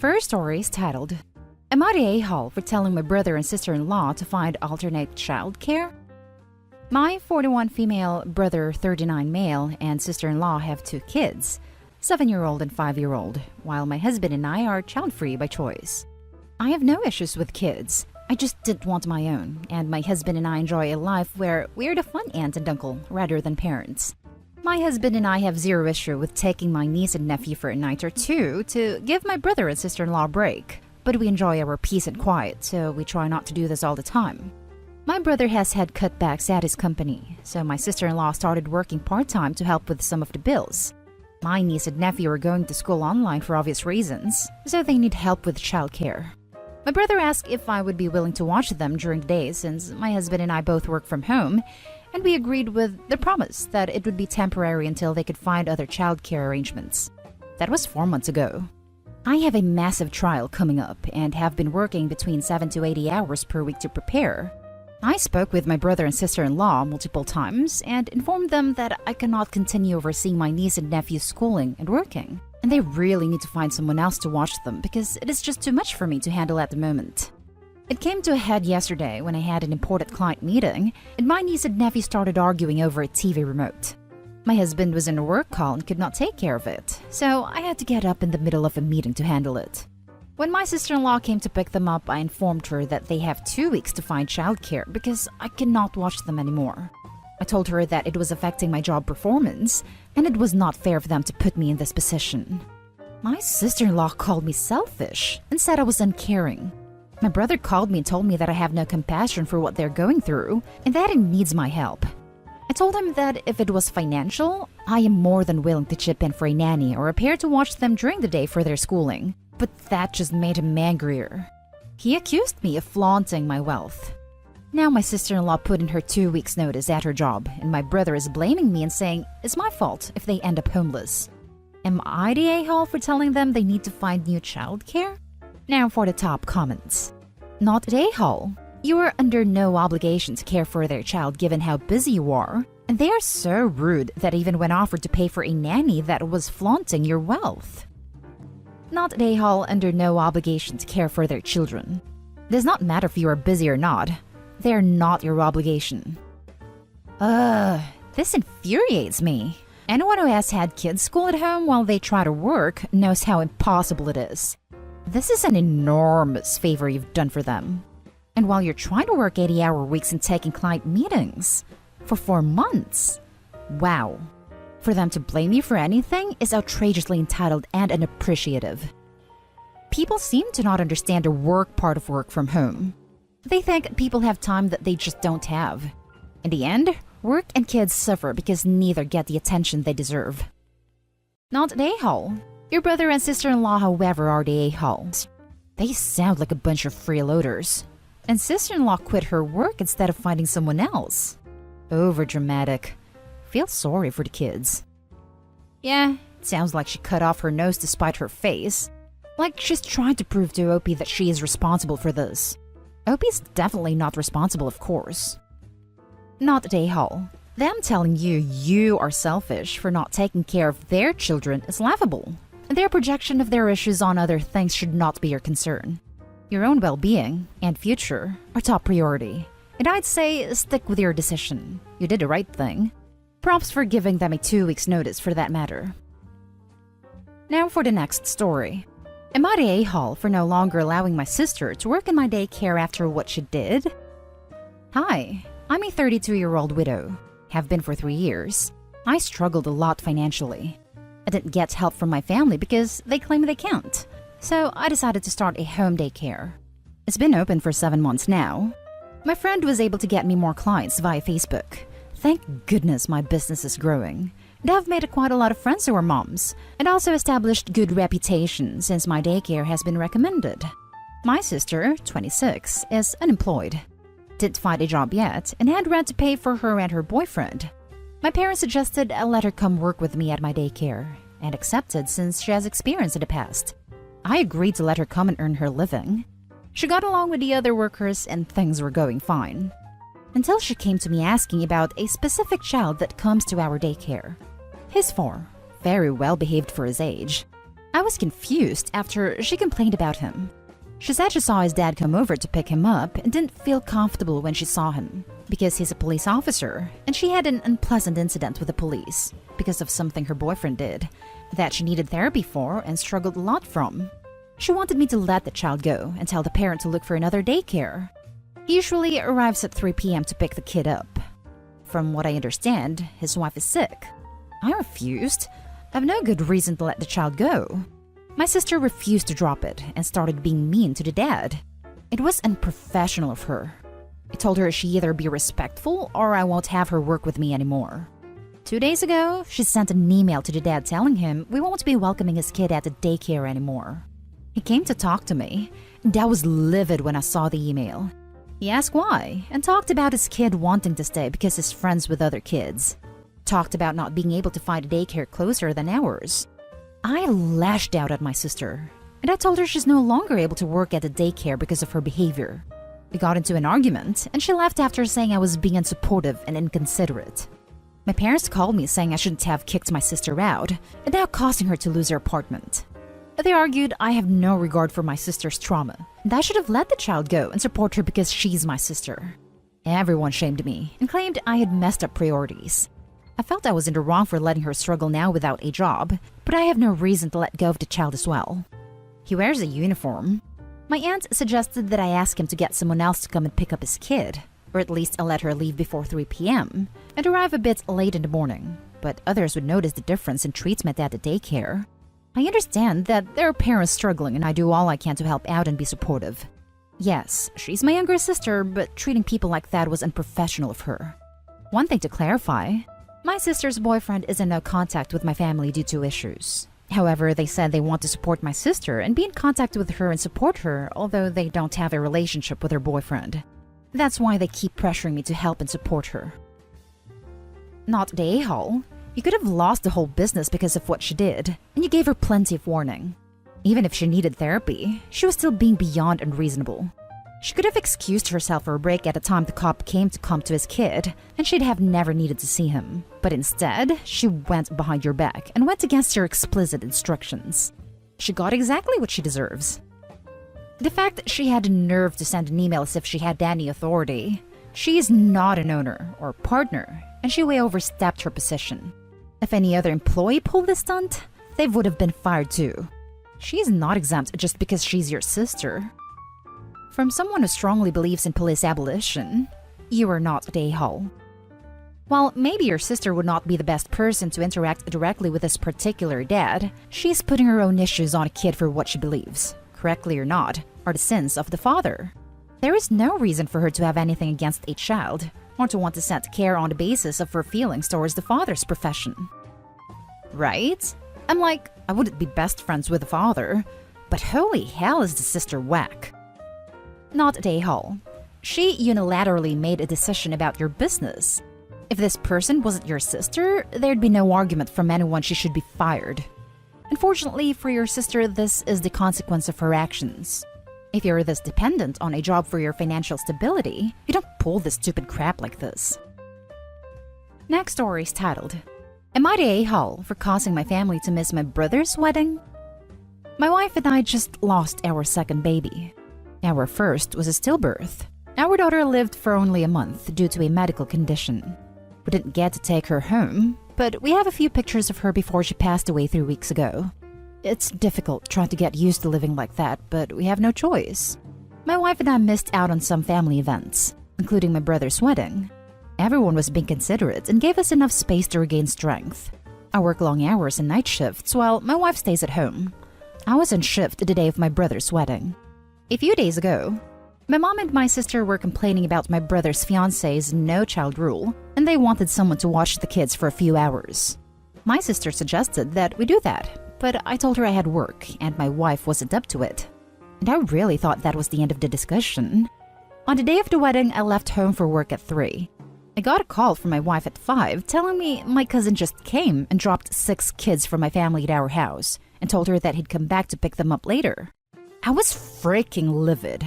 First story is titled, Am I the a-hole for telling my brother and sister-in-law to find alternate childcare? My 41 female, brother 39 male, and sister-in-law have 2 kids, 7-year-old and 5-year-old, while my husband and I are child-free by choice. I have no issues with kids. I just didn't want my own, and my husband and I enjoy a life where we're the fun aunt and uncle rather than parents. My husband and I have zero issue with taking my niece and nephew for a night or two to give my brother and sister-in-law a break, but we enjoy our peace and quiet, so we try not to do this all the time. My brother has had cutbacks at his company, so my sister-in-law started working part-time to help with some of the bills. My niece and nephew are going to school online for obvious reasons, so they need help with childcare. My brother asked if I would be willing to watch them during the day since my husband and I both work from home, and we agreed with the promise that it would be temporary until they could find other childcare arrangements. That was 4 months ago. I have a massive trial coming up and have been working between 7 to 80 hours per week to prepare. I spoke with my brother and sister-in-law multiple times and informed them that I cannot continue overseeing my niece and nephew's schooling and working, and they really need to find someone else to watch them because it is just too much for me to handle at the moment. It came to a head yesterday when I had an important client meeting, and my niece and nephew started arguing over a TV remote. My husband was in a work call and could not take care of it, so I had to get up in the middle of a meeting to handle it. When my sister-in-law came to pick them up, I informed her that they have 2 weeks to find childcare because I cannot watch them anymore. I told her that it was affecting my job performance, and it was not fair for them to put me in this position. My sister-in-law called me selfish and said I was uncaring. My brother called me and told me that I have no compassion for what they're going through and that he needs my help. I told him that if it was financial, I am more than willing to chip in for a nanny or a pair to watch them during the day for their schooling, but that just made him angrier. He accused me of flaunting my wealth. Now my sister-in-law put in her 2 weeks' notice at her job, and my brother is blaming me and saying it's my fault if they end up homeless. Am I the a-hole for telling them they need to find new childcare? Now for the top comments. Not the a-hole. You are under no obligation to care for their child given how busy you are, and they are so rude that even when offered to pay for a nanny that was flaunting your wealth. Not the a-hole under no obligation to care for their children. It does not matter if you are busy or not. They are not your obligation. This infuriates me. Anyone who has had kids school at home while they try to work knows how impossible it is. This is an enormous favor you've done for them. And while you're trying to work 80-hour weeks and taking client meetings for 4 months. Wow. For them to blame you for anything is outrageously entitled and unappreciative. People seem to not understand the work part of work from home. They think people have time that they just don't have. In the end, work and kids suffer because neither get the attention they deserve. Not the a-hole. Your brother and sister-in-law, however, are the a-holes. They sound like a bunch of freeloaders. And sister-in-law quit her work instead of finding someone else. Overdramatic. Feel sorry for the kids. Yeah, it sounds like she cut off her nose to spite her face. Like she's trying to prove to OP that she is responsible for this. OP is definitely not responsible, of course. Not the a-hole. Them telling you are selfish for not taking care of their children is laughable. Their projection of their issues on other things should not be your concern. Your own well-being and future are top priority, and I'd say stick with your decision. You did the right thing. Props for giving them a 2 weeks notice for that matter. Now for the next story. Am I the a-hole for no longer allowing my sister to work in my daycare after what she did? Hi, I'm a 32-year-old widow. Have been for 3 years. I struggled a lot financially. I didn't get help from my family because they claim they can't. So I decided to start a home daycare. It's been open for 7 months now. My friend was able to get me more clients via Facebook. Thank goodness my business is growing. And I've made quite a lot of friends who are moms, and also established good reputation since my daycare has been recommended. My sister, 26, is unemployed. Didn't find a job yet and had rent to pay for her and her boyfriend. My parents suggested I let her come work with me at my daycare, and accepted since she has experience in the past. I agreed to let her come and earn her living. She got along with the other workers and things were going fine. Until she came to me asking about a specific child that comes to our daycare. He's 4, very well behaved for his age. I was confused after she complained about him. She said she saw his dad come over to pick him up and didn't feel comfortable when she saw him because he's a police officer, and she had an unpleasant incident with the police because of something her boyfriend did that she needed therapy for and struggled a lot from. She wanted me to let the child go and tell the parent to look for another daycare. He usually arrives at 3 p.m. to pick the kid up. From what I understand, his wife is sick. I refused. I have no good reason to let the child go. My sister refused to drop it and started being mean to the dad. It was unprofessional of her. I told her she either be respectful or I won't have her work with me anymore. 2 days ago, she sent an email to the dad telling him we won't be welcoming his kid at the daycare anymore. He came to talk to me, and I was livid when I saw the email. He asked why and talked about his kid wanting to stay because he's friends with other kids. Talked about not being able to find a daycare closer than ours. I lashed out at my sister, and I told her she's no longer able to work at the daycare because of her behavior. We got into an argument, and she left after saying I was being unsupportive and inconsiderate. My parents called me saying I shouldn't have kicked my sister out, and now causing her to lose her apartment. They argued I have no regard for my sister's trauma, and I should have let the child go and support her because she's my sister. Everyone shamed me and claimed I had messed up priorities. I felt I was in the wrong for letting her struggle now without a job, but I have no reason to let go of the child as well. He wears a uniform. My aunt suggested that I ask him to get someone else to come and pick up his kid, or at least I'll let her leave before 3 p.m. and arrive a bit late in the morning, but others would notice the difference in treatment at the daycare. I understand that there are parents struggling and I do all I can to help out and be supportive. Yes, she's my younger sister, but treating people like that was unprofessional of her. One thing to clarify, my sister's boyfriend is in no contact with my family due to issues. However, they said they want to support my sister and be in contact with her and support her, although they don't have a relationship with her boyfriend. That's why they keep pressuring me to help and support her. Not the a-hole. You could have lost the whole business because of what she did, and you gave her plenty of warning. Even if she needed therapy, she was still being beyond unreasonable. She could have excused herself for a break at the time the cop came to his kid, and she'd have never needed to see him. But instead, she went behind your back and went against your explicit instructions. She got exactly what she deserves. The fact that she had the nerve to send an email as if she had any authority. She is not an owner or partner, and she way overstepped her position. If any other employee pulled this stunt, they would have been fired too. She is not exempt just because she's your sister. From someone who strongly believes in police abolition, you are not the a-hole. While maybe your sister would not be the best person to interact directly with this particular dad, she's putting her own issues on a kid for what she believes, correctly or not, are the sins of the father. There is no reason for her to have anything against a child, or to want to set care on the basis of her feelings towards the father's profession. Right? I'm like, I wouldn't be best friends with the father, but holy hell is the sister whack. Not the a-hole. She unilaterally made a decision about your business. If this person wasn't your sister, there'd be no argument from anyone she should be fired. Unfortunately for your sister, this is the consequence of her actions. If you're this dependent on a job for your financial stability, you don't pull this stupid crap like this. Next story is titled, Am I the a-hole for causing my family to miss my brother's wedding? My wife and I just lost our second baby. Our first was a stillbirth. Our daughter lived for only a month due to a medical condition. We didn't get to take her home, but we have a few pictures of her before she passed away 3 weeks ago. It's difficult trying to get used to living like that, but we have no choice. My wife and I missed out on some family events, including my brother's wedding. Everyone was being considerate and gave us enough space to regain strength. I work long hours and night shifts while my wife stays at home. I was on shift the day of my brother's wedding. A few days ago, my mom and my sister were complaining about my brother's fiance's no-child rule, and they wanted someone to watch the kids for a few hours. My sister suggested that we do that, but I told her I had work and my wife wasn't up to it. And I really thought that was the end of the discussion. On the day of the wedding, I left home for work at 3. I got a call from my wife at 5 telling me my cousin just came and dropped 6 kids from my family at our house and told her that he'd come back to pick them up later. I was freaking livid.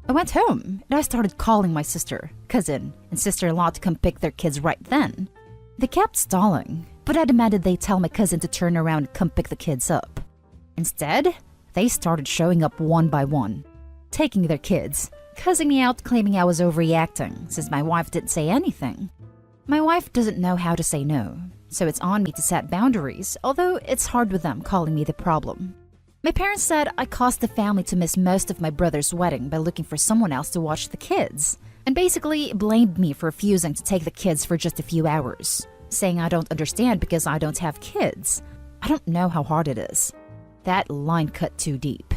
I went home and I started calling my sister, cousin, and sister-in-law to come pick their kids right then. They kept stalling, but I demanded they tell my cousin to turn around and come pick the kids up. Instead, they started showing up one by one, taking their kids, cussing me out, claiming I was overreacting since my wife didn't say anything. My wife doesn't know how to say no, so it's on me to set boundaries, although it's hard with them calling me the problem. My parents said I caused the family to miss most of my brother's wedding by looking for someone else to watch the kids, and basically blamed me for refusing to take the kids for just a few hours, saying I don't understand because I don't have kids. I don't know how hard it is. That line cut too deep.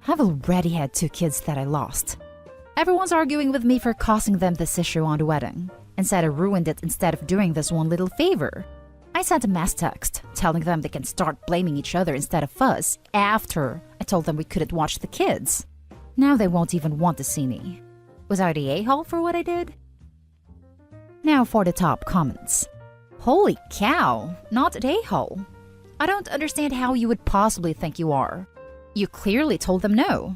I've already had 2 kids that I lost. Everyone's arguing with me for causing them this issue on the wedding, and said I ruined it instead of doing this one little favor. I sent a mass text telling them they can start blaming each other instead of us after I told them we couldn't watch the kids. Now they won't even want to see me. Was I the a-hole for what I did? Now for the top comments. Holy cow, not an a-hole. I don't understand how you would possibly think you are. You clearly told them no.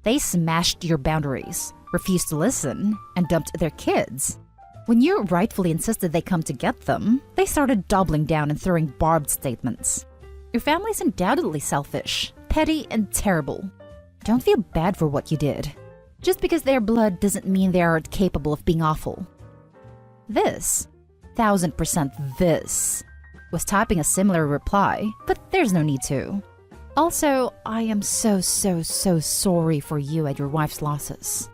They smashed your boundaries, refused to listen, and dumped their kids. When you rightfully insisted they come to get them, they started doubling down and throwing barbed statements. Your family's undoubtedly selfish, petty, and terrible. Don't feel bad for what you did. Just because they're blood doesn't mean they aren't capable of being awful. This, 1000% this, was typing a similar reply, but there's no need to. Also, I am so sorry for you and your wife's losses.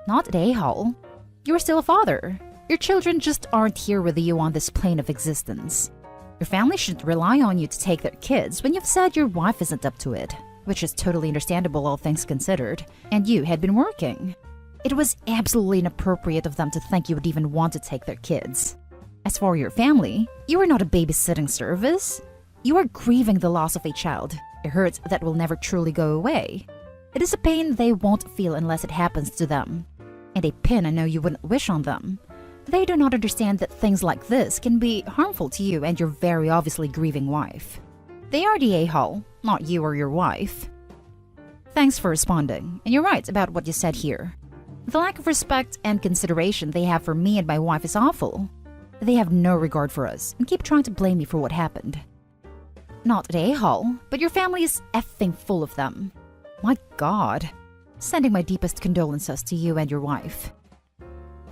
Not an a-hole. You're still a father. Your children just aren't here with you on this plane of existence. Your family shouldn't rely on you to take their kids when you've said your wife isn't up to it, which is totally understandable all things considered, and you had been working. It was absolutely inappropriate of them to think you would even want to take their kids. As for your family, you are not a babysitting service. You are grieving the loss of a child, a hurt that will never truly go away. It is a pain they won't feel unless it happens to them, and a pin I know you wouldn't wish on them. They do not understand that things like this can be harmful to you and your very obviously grieving wife. They are the a-hole, not you or your wife. Thanks for responding, and you're right about what you said here. The lack of respect and consideration they have for me and my wife is awful. They have no regard for us and keep trying to blame me for what happened. Not an a-hole, but your family is effing full of them. My God. Sending my deepest condolences to you and your wife.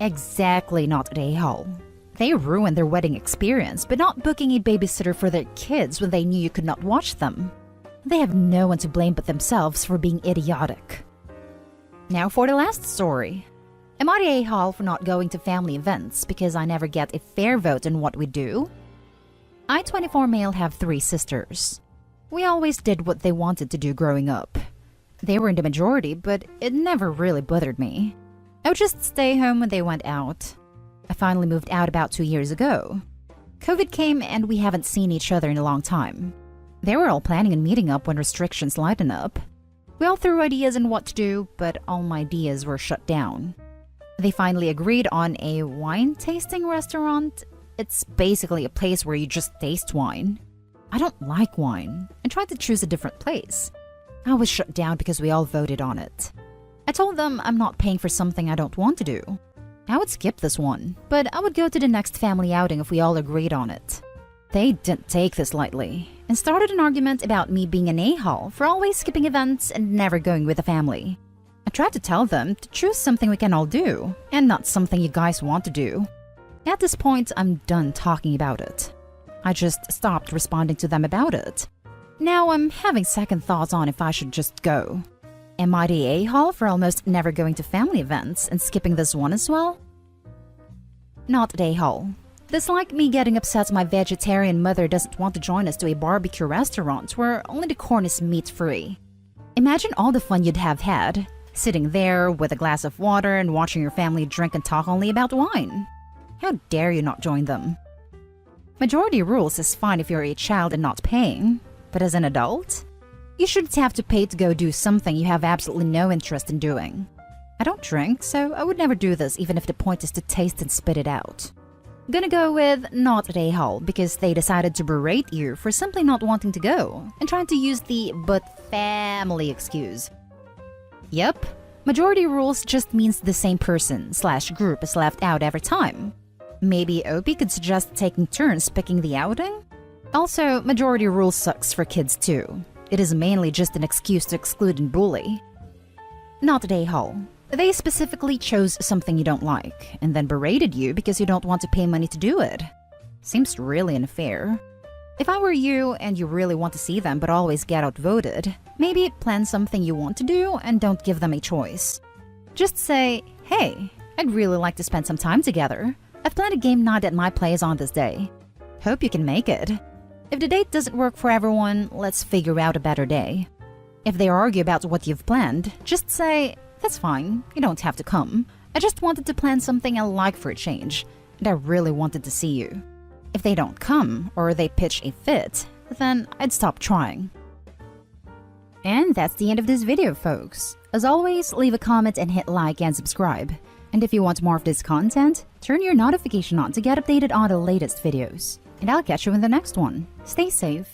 Exactly not an a-hole. They ruined their wedding experience by not booking a babysitter for their kids when they knew you could not watch them. They have no one to blame but themselves for being idiotic. Now for the last story. Am I the a-hole for not going to family events because I never get a fair vote in what we do? I, 24 male, have 3 sisters. We always did what they wanted to do growing up. They were in the majority, but it never really bothered me. I would just stay home when they went out. I finally moved out about 2 years ago. COVID came and we haven't seen each other in a long time. They were all planning on meeting up when restrictions lighten up. We all threw ideas on what to do, but all my ideas were shut down. They finally agreed on a wine tasting restaurant. It's basically a place where you just taste wine. I don't like wine and tried to choose a different place. I was shut down because we all voted on it. I told them I'm not paying for something I don't want to do. I would skip this one, but I would go to the next family outing if we all agreed on it. They didn't take this lightly and started an argument about me being an a-hole for always skipping events and never going with the family. I tried to tell them to choose something we can all do and not something you guys want to do. At this point, I'm done talking about it. I just stopped responding to them about it. Now I'm having second thoughts on if I should just go. Am I the a-hole for almost never going to family events and skipping this one as well? Not the a-hole. This like me getting upset my vegetarian mother doesn't want to join us to a barbecue restaurant where only the corn is meat-free. Imagine all the fun you'd have had, sitting there with a glass of water and watching your family drink and talk only about wine. How dare you not join them? Majority rules is fine if you're a child and not paying, but as an adult, you shouldn't have to pay to go do something you have absolutely no interest in doing. I don't drink, so I would never do this even if the point is to taste and spit it out. Gonna go with not at a-hole because they decided to berate you for simply not wanting to go and trying to use the but family excuse. Yep, majority rules just means the same person/group is left out every time. Maybe OP could suggest taking turns picking the outing? Also, majority rule sucks for kids too. it is mainly just an excuse to exclude and bully. Not at A-Hall. They specifically chose something you don't like, and then berated you because you don't want to pay money to do it. Seems really unfair. If I were you and you really want to see them but always get outvoted, maybe plan something you want to do and don't give them a choice. Just say, hey, I'd really like to spend some time together. I've planned a game night at my place on this day. Hope you can make it. If the date doesn't work for everyone, let's figure out a better day. If they argue about what you've planned, just say, that's fine, you don't have to come. I just wanted to plan something I like for a change, and I really wanted to see you. If they don't come, or they pitch a fit, then I'd stop trying. And that's the end of this video, folks. As always, leave a comment and hit like and subscribe. And if you want more of this content, turn your notification on to get updated on the latest videos. And I'll catch you in the next one. Stay safe